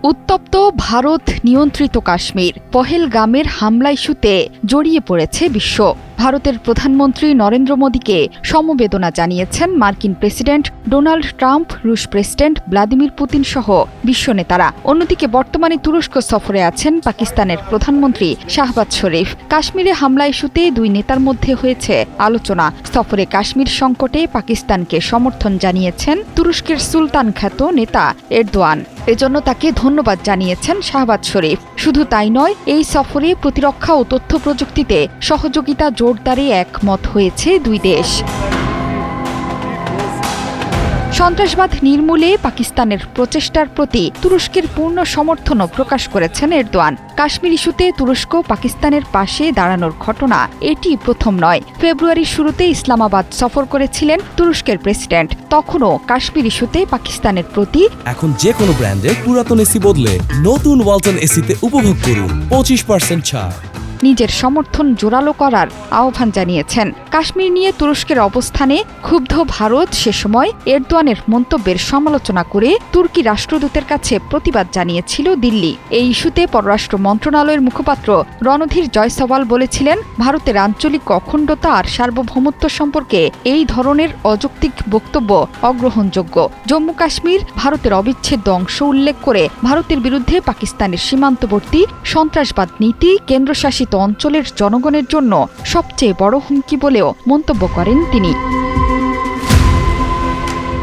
উত্তপ্ত ভারত নিয়ন্ত্রিত কাশ্মীর, পহেলগামের হামলা ইস্যুতে জড়িয়ে পড়েছে বিশ্ব। ভারতের প্রধানমন্ত্রী নরেন্দ্র মোদীকে সমবেদনা জানিয়েছেন মার্কিন প্রেসিডেন্ট ডোনাল্ড ট্রাম্প, রুশ প্রেসিডেন্ট ভ্লাদিমির পুতিন সহ বিশ্ব নেতারা। অন্যদিকে বর্তমানে তুরস্ক সফরে আছেন পাকিস্তানের প্রধানমন্ত্রী শাহবাজ শরীফ। কাশ্মীরে হামলা ইস্যুতে দুই নেতার মধ্যে হয়েছে আলোচনা। সফরে কাশ্মীর সংকটে পাকিস্তানকে সমর্থন জানিয়েছেন তুরস্কের সুলতান খ্যাত নেতা এরদোয়ান। এজন্য তাকে ধন্যবাদ জানিয়েছেন শাহবাজ শরীফ। শুধু তাই নয়, এই সফরে প্রতিরক্ষা ও তথ্য প্রযুক্তিতে সহযোগিতা জোরদারে একমত হয়েছে দুই দেশ। সন্ত্রাসবাদ নির্মূলে পাকিস্তানের প্রচেষ্টার প্রতি তুরস্কের পূর্ণ সমর্থনও প্রকাশ করেছেন এরদোয়ান। কাশ্মীর ইস্যুতে তুরস্ক পাকিস্তানের পাশে দাঁড়ানোর ঘটনা এটি প্রথম নয়। ফেব্রুয়ারির শুরুতে ইসলামাবাদ সফর করেছিলেন তুরস্কের প্রেসিডেন্ট। তখনও কাশ্মীর ইস্যুতে পাকিস্তানের প্রতি এখন যে কোনো ব্র্যান্ডের পুরাতন এসি বদলে নতুন ওয়ালটন এসিতে উপভোগ করুন 25% ছাড়। নিজের সমর্থন জোরালো করার আহ্বান জানিয়েছেন। কাশ্মীর নিয়ে তুরস্কের অবস্থানে ক্ষুব্ধ ভারত সে সময় এরদোয়ানের মন্তব্যের সমালোচনা করে তুর্কি রাষ্ট্রদূতের কাছে প্রতিবাদ জানিয়েছিল দিল্লি। এই ইস্যুতে পররাষ্ট্র মন্ত্রণালয়ের মুখপাত্র রণধীর জয়সওয়াল বলেছিলেন, ভারতের আঞ্চলিক অখণ্ডতা আর সার্বভৌমত্ব সম্পর্কে এই ধরনের অযৌক্তিক বক্তব্য অগ্রহণযোগ্য। জম্মু কাশ্মীর ভারতের অবিচ্ছেদ্য অংশ উল্লেখ করে ভারতের বিরুদ্ধে পাকিস্তানের সীমান্তবর্তী সন্ত্রাসবাদ নীতি কেন্দ্রশাসিত অঞ্চলের জনগণের জন্য সবচেয়ে বড় হুমকি বলেও মন্তব্য করেন তিনি।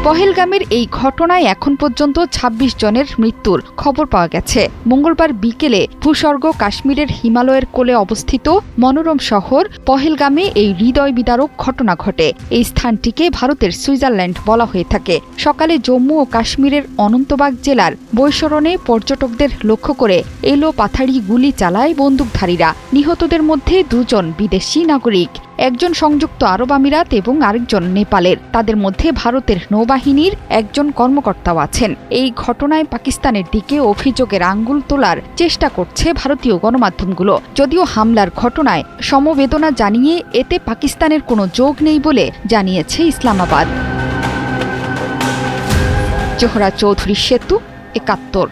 পহেলগামের এই ঘটনায় এখন পর্যন্ত ২৬ জনের মৃত্যুর খবর পাওয়া গেছে। মঙ্গলবার বিকেলে ভূস্বর্গ কাশ্মীরের হিমালয়ের কোলে অবস্থিত মনোরম শহর পহেলগামে এই হৃদয় বিদারক ঘটনা ঘটে। এই স্থানটিকে ভারতের সুইজারল্যান্ড বলা হয়ে থাকে। সকালে জম্মু ও কাশ্মীরের অনন্তবাগ জেলার বৈশরণে পর্যটকদের লক্ষ্য করে এলো পাথাড়ি গুলি চালায় বন্দুকধারীরা। নিহতদের মধ্যে ২ জন বিদেশি নাগরিক, একজন সংযুক্ত আরব আমিরাত এবং আরেকজন নেপালের। তাদের মধ্যে ভারতের নৌবাহিনীর একজন কর্মকর্তাও আছেন। এই ঘটনায় পাকিস্তানের দিকে অভিযোগের আঙ্গুল তোলার চেষ্টা করছে ভারতীয় গণমাধ্যমগুলো। যদিও হামলার ঘটনায় সমবেদনা জানিয়ে এতে পাকিস্তানের কোনো যোগ নেই বলে জানিয়েছে ইসলামাবাদ। জোহরা চৌধুরী সেতু, ৭১।